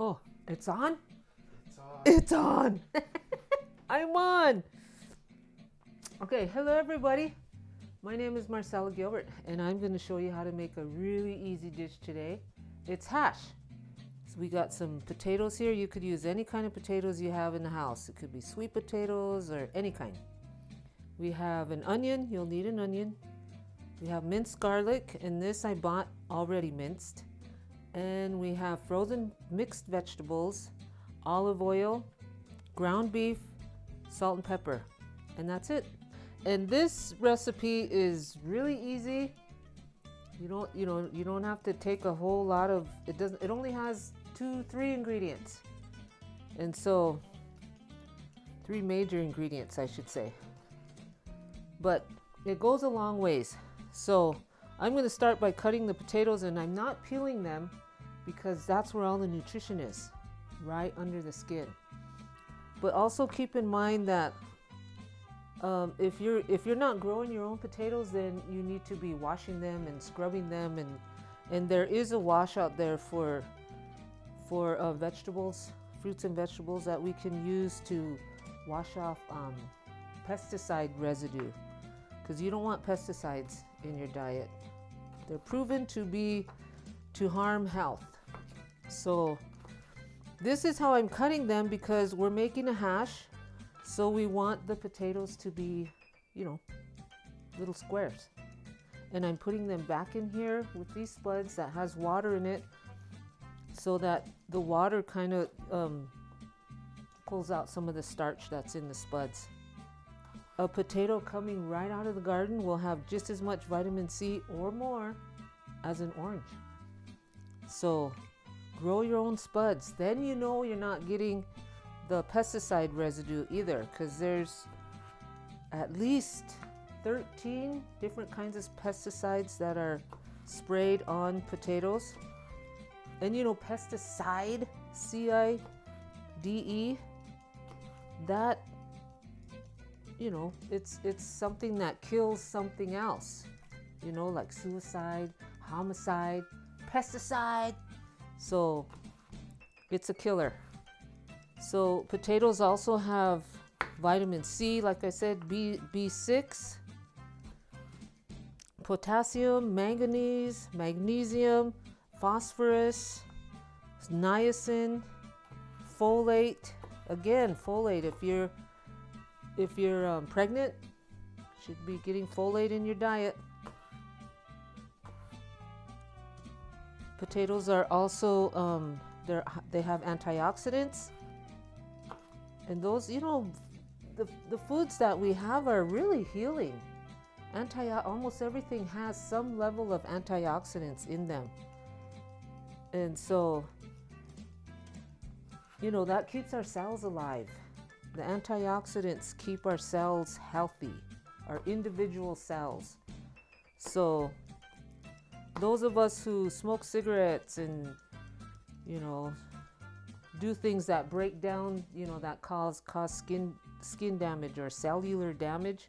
Oh, it's on? It's on. It's on! I'm on! Okay, hello everybody. My name is Marcella Gilbert, and I'm going to show you how to make a really easy dish today. It's hash. So we got some potatoes here. You could use any kind of potatoes you have in the house. It could be sweet potatoes or any kind. We have an onion. You'll need an onion. We have minced garlic, and this I bought already minced. And we have frozen mixed vegetables, olive oil, ground beef, salt and pepper, and that's it. And this recipe is really easy. You don't have to take a whole lot of it. It only has 3 ingredients, and so 3 major ingredients, I should say. But it goes a long ways. So I'm going to start by cutting the potatoes, and I'm not peeling them because that's where all the nutrition is, right under the skin. But also keep in mind that if you're not growing your own potatoes, then you need to be washing them and scrubbing them, and there is a wash out there for vegetables, fruits and vegetables that we can use to wash off pesticide residue, because you don't want pesticides in your diet. They're proven to harm health. So this is how I'm cutting them, because we're making a hash, so we want the potatoes to be, little squares. And I'm putting them back in here with these spuds that has water in it, so that the water kind of pulls out some of the starch that's in the spuds. A potato coming right out of the garden will have just as much vitamin C or more as an orange. So grow your own spuds. Then you're not getting the pesticide residue either, because there's at least 13 different kinds of pesticides that are sprayed on potatoes. And pesticide, C-I-D-E, that it's something that kills something else, like suicide, homicide, pesticide. So it's a killer. So potatoes also have vitamin C, like I said, B6, potassium, manganese, magnesium, phosphorus, niacin, folate. Again, folate. If you're pregnant, should be getting folate in your diet. Potatoes are also they have antioxidants, and those the foods that we have are really healing. Almost everything has some level of antioxidants in them, and so that keeps our cells alive. The antioxidants keep our cells healthy, our individual cells. So those of us who smoke cigarettes and do things that break down, that cause skin damage or cellular damage,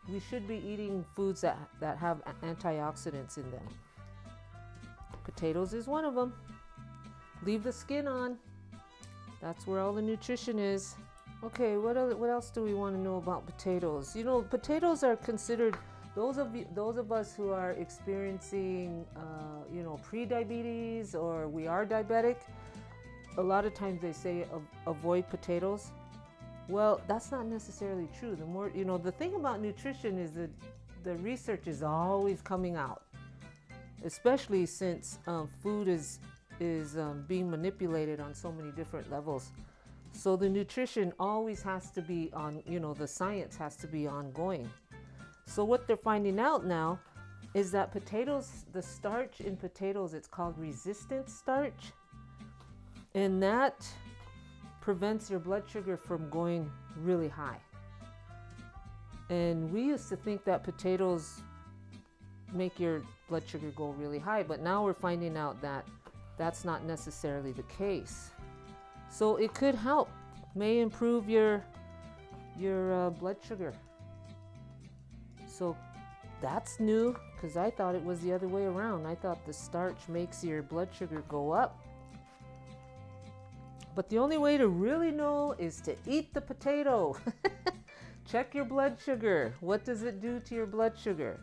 we should be eating foods that have antioxidants in them. Potatoes is one of them. Leave the skin on. That's where all the nutrition is. Okay, what else do we want to know about potatoes? Potatoes are considered, those of us who are experiencing pre-diabetes, or we are diabetic, a lot of times they say avoid potatoes. Well, that's not necessarily true. The more the thing about nutrition is that the research is always coming out, especially since food is being manipulated on so many different levels. So the nutrition always has to be on, the science has to be ongoing. So what they're finding out now is that potatoes, the starch in potatoes, it's called resistant starch. And that prevents your blood sugar from going really high. And we used to think that potatoes make your blood sugar go really high, but now we're finding out that that's not necessarily the case. So it could help, may improve your blood sugar. So that's new, because I thought it was the other way around. I thought the starch makes your blood sugar go up. But the only way to really know is to eat the potato. Check your blood sugar. What does it do to your blood sugar?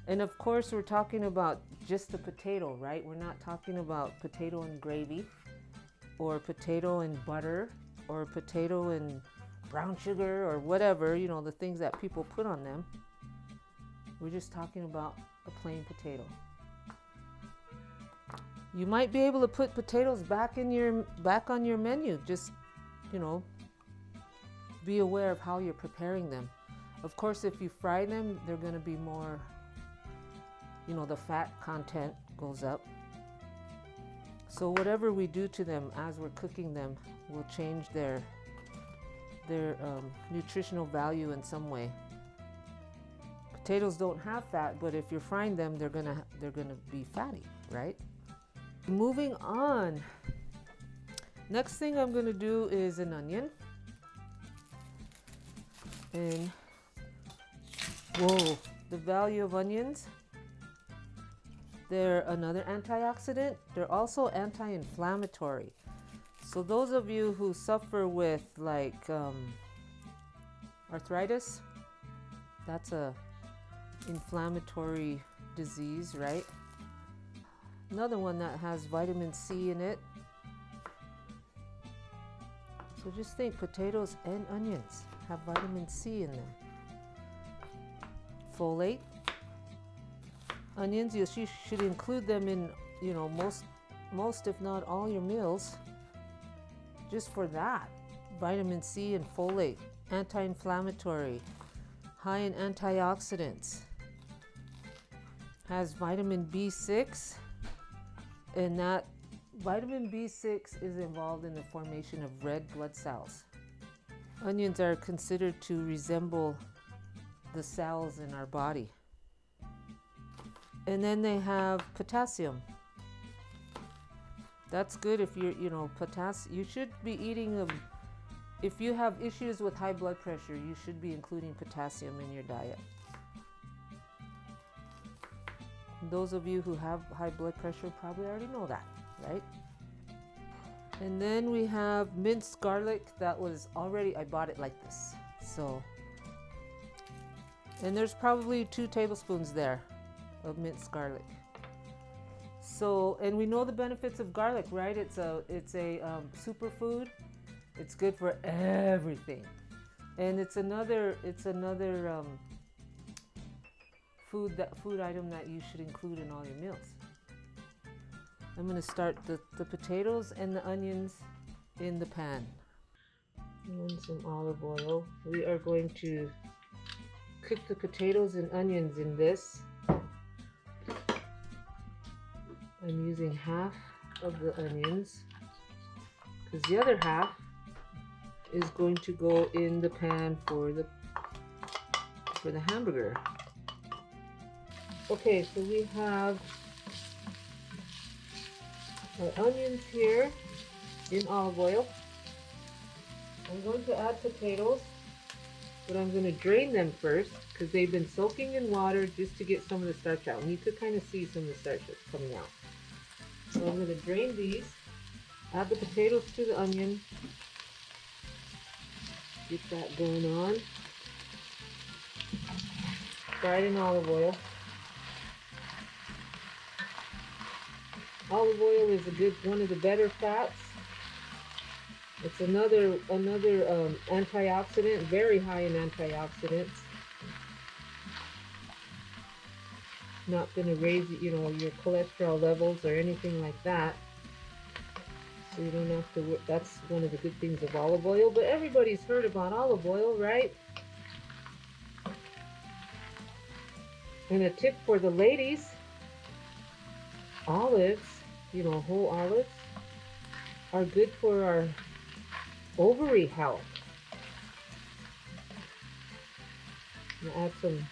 And of course, we're talking about just the potato, right? We're not talking about potato and gravy, or potato and butter, or potato and brown sugar, or whatever, you know, the things that people put on them. We're just talking about a plain potato. You might be able to put potatoes back on your menu. Just, you know, be aware of how you're preparing them. Of course, if you fry them, they're going to be more, you know, the fat content goes up. So whatever we do to them as we're cooking them will change their nutritional value in some way. Potatoes don't have fat, but if you're frying them, they're gonna be fatty, right? Moving on. Next thing I'm gonna do is an onion. And whoa, the value of onions. They're another antioxidant. They're also anti-inflammatory. So those of you who suffer with like arthritis, that's a inflammatory disease, right? Another one that has vitamin C in it. So just think, potatoes and onions have vitamin C in them. Folate. Onions, you should include them in, you know, most if not all your meals. Just for that. Vitamin C and folate, anti-inflammatory, high in antioxidants. Has vitamin B6, and that vitamin B6 is involved in the formation of red blood cells. Onions are considered to resemble the cells in our body. And then they have potassium. That's good if you're, you know, you should be eating them. If you have issues with high blood pressure, you should be including potassium in your diet. Those of you who have high blood pressure probably already know that, right? And then we have minced garlic. That was already, I bought it like this. So, and there's probably 2 tablespoons there of minced garlic. So, and we know the benefits of garlic, right? It's a superfood. It's good for everything, and it's another food item that you should include in all your meals. I'm going to start the potatoes and the onions in the pan. And some olive oil. We are going to cook the potatoes and onions in this. I'm using half of the onions because the other half is going to go in the pan for the hamburger. Okay, so we have our onions here in olive oil. I'm going to add potatoes, but I'm going to drain them first because they've been soaking in water just to get some of the starch out. And you could kind of see some of the starch that's coming out. So I'm going to drain these, add the potatoes to the onion, get that going on, fry it in olive oil. Olive oil is one of the better fats. It's another antioxidant, very high in antioxidants. Not going to raise, you know, your cholesterol levels or anything like that. So you don't have to. That's one of the good things of olive oil. But everybody's heard about olive oil, right? And a tip for the ladies: olives, you know, whole olives, are good for our ovary health. I'm gonna add some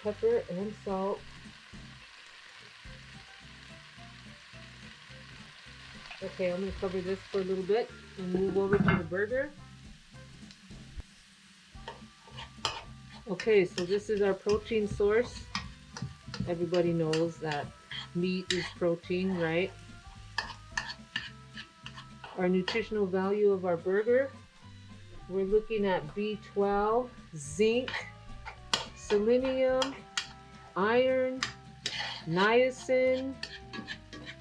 pepper and salt. Okay, I'm going to cover this for a little bit and move over to the burger. Okay, so this is our protein source. Everybody knows that meat is protein, right? our nutritional value of our burger. We're looking at B12, zinc, selenium, iron, niacin,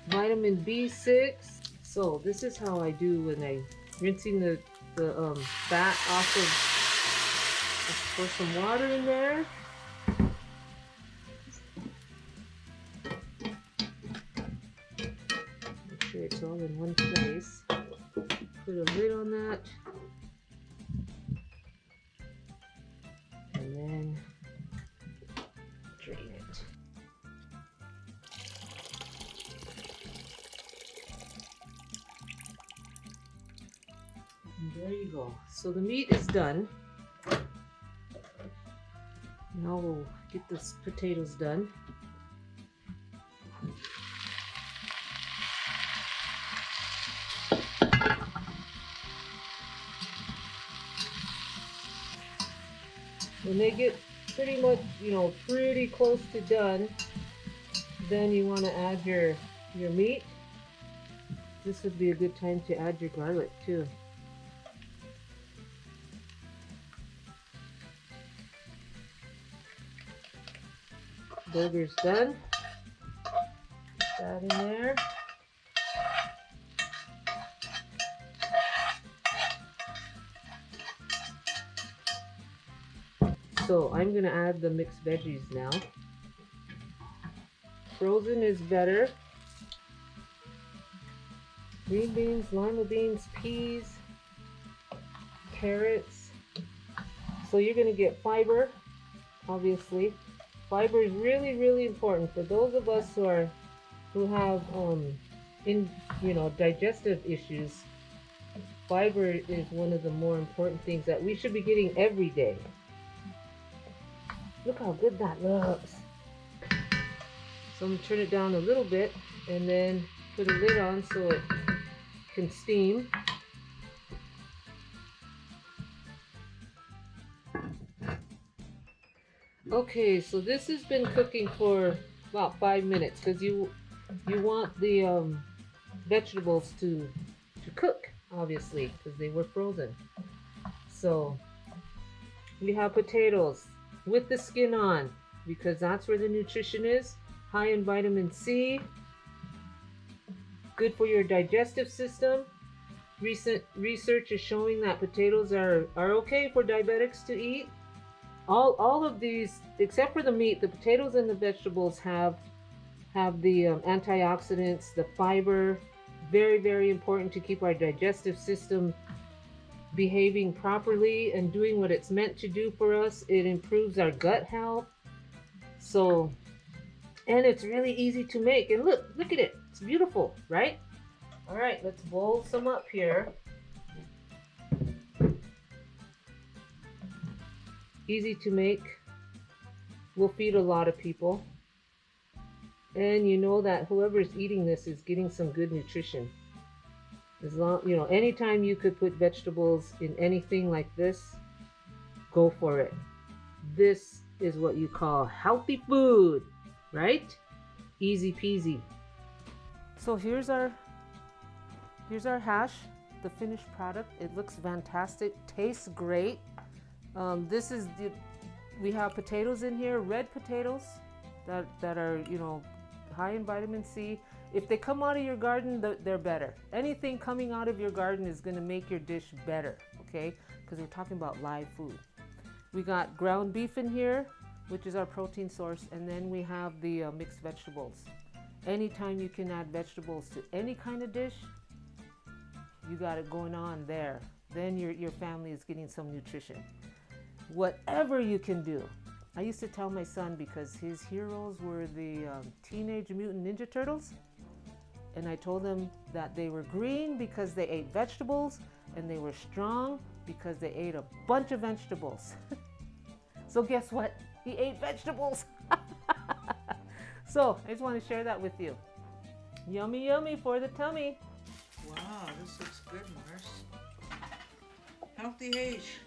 vitamin B6. So this is how I do when I'm rinsing the fat off of, let's pour some water in there. Make sure it's all in one place. Put a lid on that. And then drain it. And there you go. So the meat is done. Now we'll get the potatoes done. When they get pretty much, pretty close to done, then you want to add your meat. This would be a good time to add your garlic too. Burger's done. Put that in there. So I'm going to add the mixed veggies now. Frozen is better. Green beans, lima beans, peas, carrots. So you're going to get fiber, obviously. Fiber is really, really important for those of us who have digestive issues. Fiber is one of the more important things that we should be getting every day. Look how good that looks. So I'm going to turn it down a little bit and then put a lid on so it can steam. Okay, so this has been cooking for about 5 minutes because you want the vegetables to cook, obviously, because they were frozen. So we have potatoes with the skin on because that's where the nutrition is. High in vitamin C, good for your digestive system. Recent research is showing that potatoes are okay for diabetics to eat. All of these, except for the meat, the potatoes and the vegetables have the antioxidants, the fiber. Very, very important to keep our digestive system behaving properly and doing what it's meant to do for us. It improves our gut health. So, and it's really easy to make. And look at it. It's beautiful, right? All right, let's boil some up here. Easy to make. Will feed a lot of people. And you know that whoever's eating this is getting some good nutrition. As long, anytime you could put vegetables in anything like this, go for it. This is what you call healthy food, right? Easy peasy. So here's our hash, the finished product. It looks fantastic, tastes great. We have potatoes in here, red potatoes that are, high in vitamin C. If they come out of your garden, they're better. Anything coming out of your garden is going to make your dish better, okay? Because we're talking about live food. We got ground beef in here, which is our protein source, and then we have the mixed vegetables. Anytime you can add vegetables to any kind of dish, you got it going on there. Then your family is getting some nutrition. Whatever you can do. I used to tell my son, because his heroes were the Teenage Mutant Ninja Turtles, and I told him that they were green because they ate vegetables, and they were strong because they ate a bunch of vegetables. So guess what? He ate vegetables. So I just want to share that with you. Yummy, yummy for the tummy. Wow, this looks good, Mars. Healthy H.